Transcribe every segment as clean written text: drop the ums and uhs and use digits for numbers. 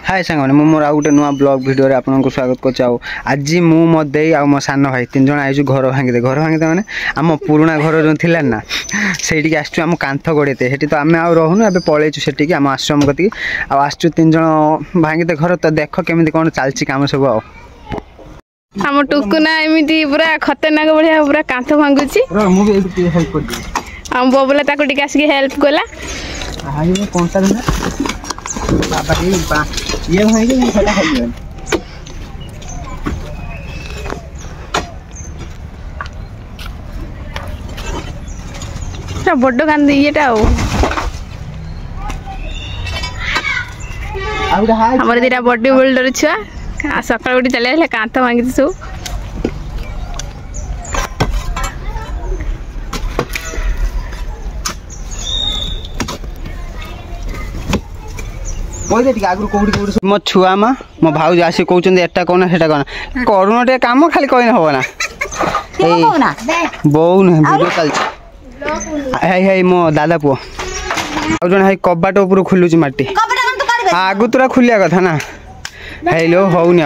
हाय सांग मैंने मोर आ गोटे नुआ ब्लॉग वीडियो आपको स्वागत कर आज मु मो दे आ मो सान भाई तीन जन आई घर भांगीदे मैंने आम पुराणा घर जो थी ना से आसम कांथ गोड़े से तो आम आ रोहनु ए पलैचु से आम आश्रम कति आसचु तीन जन भांगीदे घर तो देख केमी कौन चलती कम सब आम टुकुना एमती पूरा खतरनाक बढ़िया पूरा कांथ भांगुची आम बबुला ताको टिके आसिक हेल्प कला बाबा ये भाई ये फटा खाई बड़ कांद ये हमारे दीटा बॉडी बिल्डर छुआ सकाल उठी चले कांथ भांगी सब मो छुआ मा मो भाउज आसी कहते एटा कौन हेटा कौन करूना टे काम खाली कहने हम ना बो वीडियो चलती मो दादा पुओ आ जन कबाट उपर खुलुच माटी आगु तुरा खुलिया कथा ना हेलो होनी आ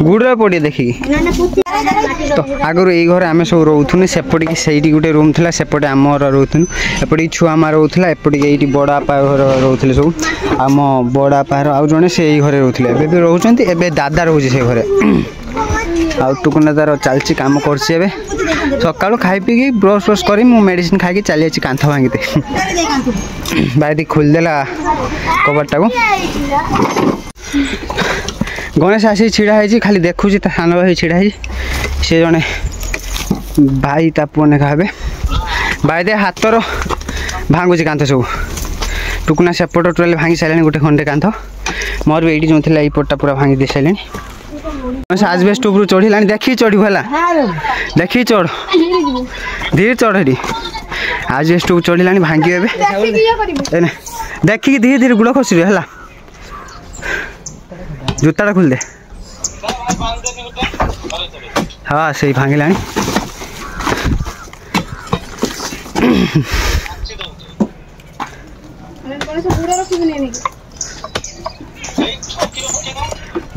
गुड़ पड़े देखी तो आगुरी यही घर आम सब रोथुनु सेपटे से गोटे रूम था सेपटे आम रोथुनु एपटे छुआ माँ रोला एपटे ये बड़ आपा घर रोते सब आम बड़ आपार आउ जड़े से घरे रोते भी रोचे ए दादा रोचे से घरे आ टुकुना तार चलती कम कर सका खाई पी ब्रश ब्रश कर मेडिसिन खाई चली कांथ भांगी भाई खोलदेला कबाटा को गणेश आसी छिड़ा है खाली देखुची सान भाई छिड़ा है सी जड़े भाई ता पुने खावे भाई दे हाथर भांगुची कांथ सब टुकुना सेपट टोटाल भांगी सारे गोटे खंडे कांथ मोर भी ये जो थी पटा पूरा भांगी दे सारे आजबेस्ट ऊपर चढ़ला देखी चढ़ देखी चढ़ धीरे चढ़ हेरी आजबेस्ट ऊपर चढ़ला भांगी देखिए धीरे धीरे गुड़ खसि है जूता खोल दे हाँ से भांगला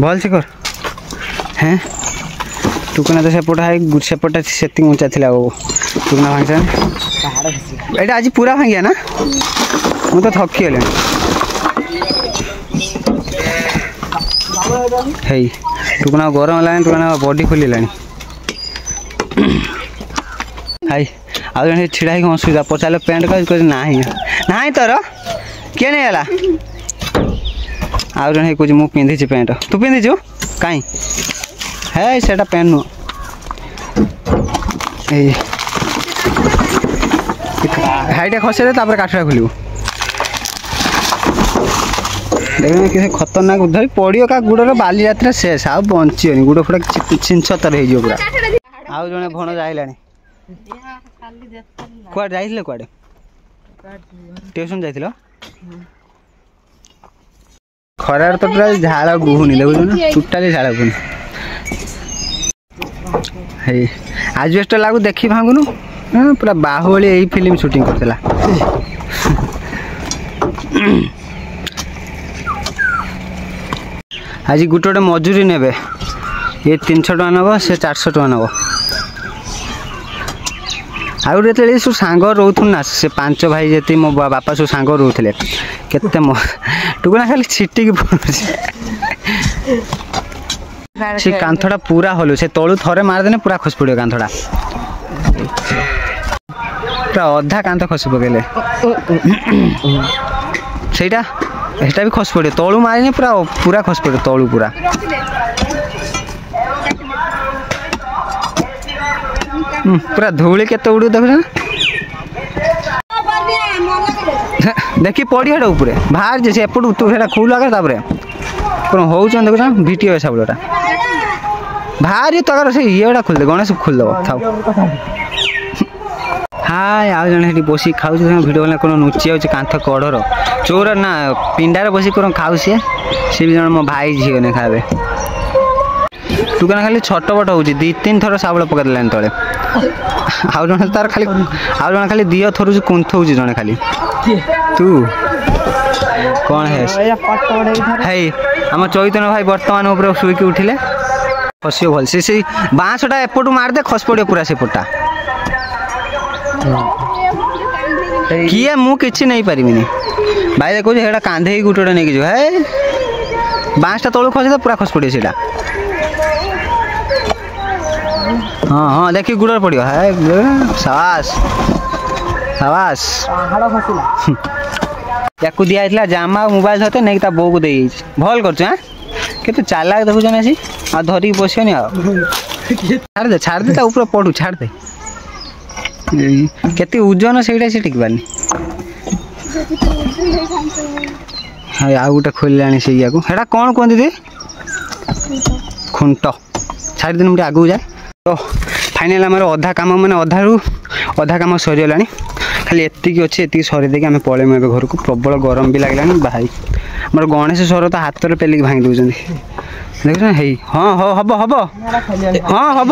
भल से कर हैं टुकुना तो सेपटा है सेपटा से ऊंचा थी टुकुना भांग ये आज पूरा भांगिया ना मुझे तो थकी गले है टुकुना गरम है टुकुना बॉडी खोल हाई आ जन छिड़ा ही असुविधा पचारे पैंट का ना तोर किए नहीं गला आउ जन कह मुझे पिंधि पैंट तू पिंधिचु कहीं है सेटा पैंट नु हाईटा खसे काठटा खोलू देखना किसी खतरनाक धरी पड़ो का गुड़ बाली रात शेष आ बंचीनि गुड़ फुड़ा छिंछतर हो पूरा आउ जड़े भण जाइला कुआडे जाइले कुआडे ट्यूशन जाइथिलो खरार तो पूरा झाड़ बुहुनी देखुन ना टोटाली झाड़ बुहुनी है आजबेस्ट लागू देखी भांगुनु पूरा बाहुबली यही फिल्म शूटिंग करथिला आज गोटे गोटे मजूरी ने ये 300 टका नब से 400 टका नब आउ सब सांग रोथु ना से 5 भाई जी मो बापा सब सांग रोते केते टुकुना खाली छिटिकी से कांथड़ा पूरा हलु से तलू थरे मारदेने पूरा खस पड़ो कांथड़ा पूरा अधा कांथ खसी पकेले सेटा एटा भी खस पड़े तलू मारिने पूरा पूरा खस पड़े तलू पूरा पूरा धूली केते उड़ू देख देखी पड़ी हेटा ऊपर बाहर जे एपट तू हेटा खुल आगे तापर कौन हो देखा भिटी साबुलटा बाहर तक से ये खोल दे गणेश खोल दब था हाय आ जन बस खाऊ भिडियो गला कौन नुची जाऊँ कांथ कड़र चौर ना पिंडार बस कौन खाऊ सी भी जन मो भाई झील ने खावे टुकाना खाली छटपट हो 2-3 थर साबुल पकड़ तले आउ जन तार खाली आउ जन खाली दिह थरुच कुंथ जड़े खाली तू कौन है हेई आम चैतन्य भाई बर्तमान ऊपर शुईक उठिले खसियो भल से बाँसटा एपटू मारदे खस पड़े पूरा सेपटा किए मु किछि नहीं पारिबिनी भाई देखो हेटा कांधे गुटोटा नहीं जो है बाँसटा तलू खसी तो पूरा खस पड़े सेटा हाँ हाँ देखी गुड़ पड़ो है साबास साबास या दिखाई जामा मोबाइल सहित नहीं ता बो को दे भल कर के चालाक देखुच ना सी आ धरिक बसनी छाड़ दे ऊपर पड़ू छाड़ दे केते ओजन से टिक पारनी हाँ आ गोटे खोल से हेटा कौन कहते दे खुंट छाड़ दिन मुझे आगू जाए तो फाइनाल आम अधा कम मैंने अधा कम सरीगला खाली एतिक अच्छे एतिक सरी देके आम पलैमु ए घर को प्रबल गरम भी लगलानी भाई मोर गणेश स्वर तो हाथ में पेलिक भांगी दूसरी देख हाँ हाँ हम हम हाँ हम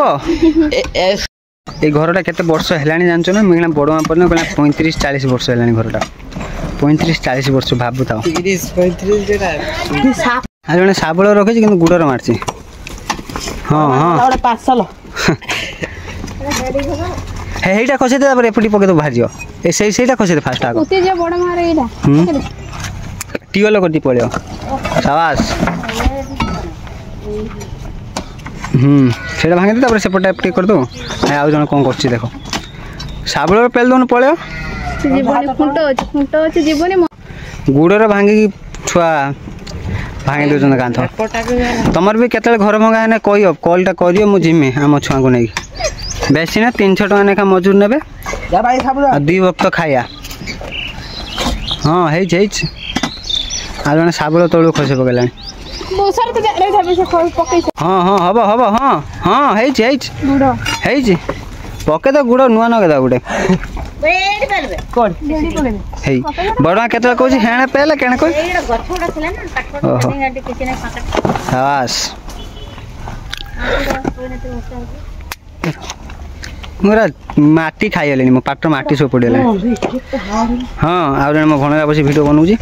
ये घरटा केते वर्ष है जानच ना मुझे बड़ माँ पड़ना कहना 35-40 वर्ष है घरटा 35-40 वर्ष भावु था जड़े शाबल रखी कि गुड़र मार्च हाँ हाँ हेटा खसे दे एपटी पके तो बाहर जाओ सेटा खसे दे फास्ट आगो टीवल कर पड़ो साबास से भांगी दे सेपटा एपटी कर दो आउ जन कौन कर देख शाबल पेल दौन पड़ो गुड़र भांगी छुआ भांगी दौन कांथ तुमर भी केत घर भंगा है कह कलटा कर मुझे आम छुआ को नहीं बेसी ना 300 टका लेखा मजूर ने 2 वक्त खाया हाँ है जन शाबल तलू खसे पकड़ा हाँ हाँ हम हम हाँ हाँ है पके तो गुड़ नुआ नगे गोटे बड़ा केत कौन हेणे पेले केणे कह मोरा माटी खाई मो पाट माटी सब पड़े हाँ आउ मो भणगा बस भिड बनाऊँगी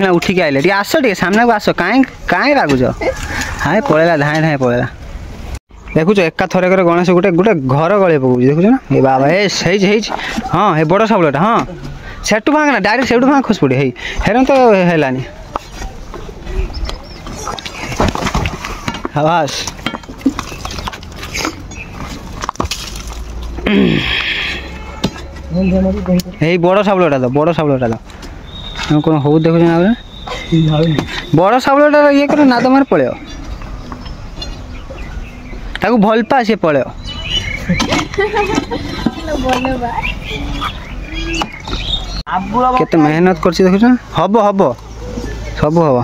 उठिक आइले आस टे सामने को आस कहीं रागुच हाँ पड़ेगा धाए धाए पड़ेगा देखुच एका थरे गणेश गोटे गोटे घर गले पकाऊ देखुच ना ये बाबा हाँ ये बड़ साबुलटा हाँ सेठू भांगना डायरेक्ट सेठू भांग खस पड़े हेरन तो हेलानी आवास यही बड़ साबुलटा तो कौन हो देखुच ना बड़ साबुलटा ये कर नाद मार पड़े ताकू भल पा सी पड़े केते मेहनत करछि देखुछ हबो हबो सब हबो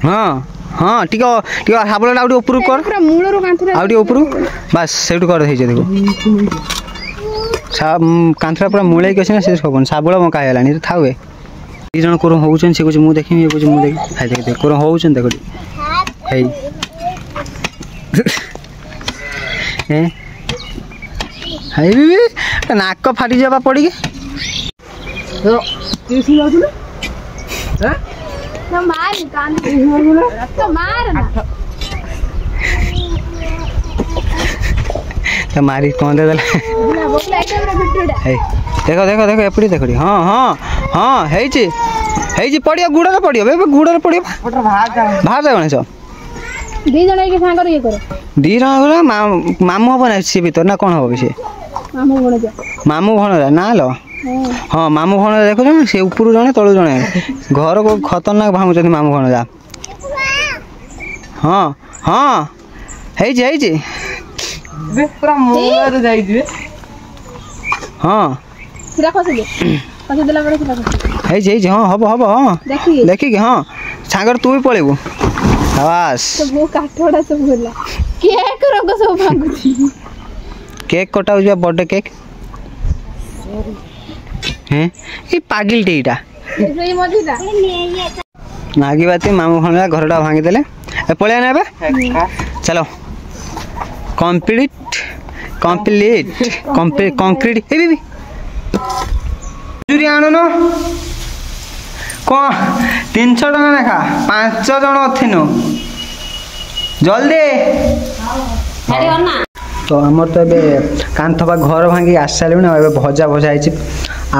हाँ हाँ टिक टिक साबलटा आउट ऊपर कर पूरा मूलरो कांथरा आउट ऊपर बस सेठ कर देइ देखो कांथरा पूरा मूले के ना से सबन साबल मका हेलानी तो थावे दी जण कोर होउछन से कुछ मु देखि ये कुछ मु देखि हाय देख कोर होउछन देखो हे ए हाय बीबी नाक फाटी जाबा पड़ी के तो तीसी लाजु ना हैं तो मार कान तो मार ना तो मारी कौन दे दला देखो देखो देखो एपड़ी देखो हाँ हाँ हाँ है पड़िया गुड़ पड़ियो बे गुड़ पड़ियो बाहर जा गणेश दी जण के सांगर ये करो दी जण मामू हम ना सी भीतर ना कौन हम से मामू भणजा ना लो हाँ मामू भणजा देखो ना से ऊपर जने तळु जने घर को खतरनाक भांगुचंदी मामू भणजा हाँ हाँ है बे पूरा मोर जाई जे हाँ सिरा खसे देला बड़े सिरा खसे है हाँ हब हब हाँ देखी हाँ सांगर तू भी पळेबू आवास तो वो काठोड़ा सब बोला केक रंग सब भांगुची केक कटाउ जे बर्थडे केक हैं ई पागिल टेईटा ए मधुरा नागी बाती मामू भणजा घरटा भांगी देले ए पळे ना बे चलो कंप्लीट कंक्रीट ए बेबी ଖଜୁରୀ ଆଣୁନ କ'ଣ 300 ଟଙ୍କା ଲେଖା 5 ଜଣ ଅଥିନୁ ଜଲ୍ଦି। ତ ଆମର ତ ଏବେ କାନ୍ଥ ବା ଘର ଭାଙ୍ଗି ଆସିସାରିଲୁଣି। ଏବେ ଭଜା ହେଇଛି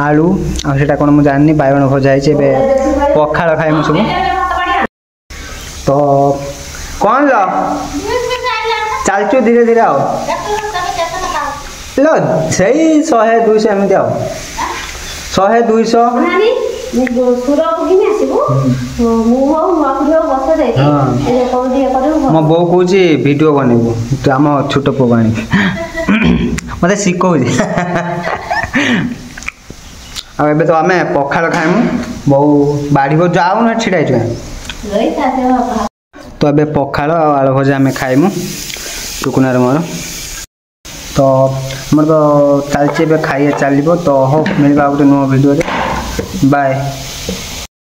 ଆଳୁ ଆଉ ସେଇଟା କ'ଣ ମୁଁ ଜାଣିନି, ବାଇଗଣ ଭଜା ହେଇଛି। ଏବେ ପଖାଳ ଖାଇମୁ ସବୁ। ତ କ'ଣ ଲ ଚାଲିଛୁ ଧୀରେ ଧୀରେ ଆଉ ଲ ସେଇ 100-200 ଏମିତି ଆଉ 100-200। ମୋ ବୋଉ କହୁଛି ଭିଡ଼ିଓ ବନେଇବୁ ତୁ ଆମ ଛୋଟ ପୁଅକୁ ଆଣିକି ମତେ ଶିଖଉଛି। ଆଉ ଏବେ ତ ଆମେ ପଖାଳ ଖାଇମୁ। ବୋଉ ବାଢ଼ିବ ଯାଉନ ଛିଡ଼ା ହେଇଛୁ। ତ ଏବେ ପଖାଳ ଆଉ ଆଳୁ ଭଜା ଆମେ ଖାଇମୁ ଟୁକୁନାର ମୋର। ତ ଆମର ତ ଚାଲିଛି ଏବେ ଖାଇବା ଚାଲିବ। ତ ହଉ ମିଳିବା ଗୋଟେ ନୂଆ ଭିଡ଼ିଓରେ। ବାଏ।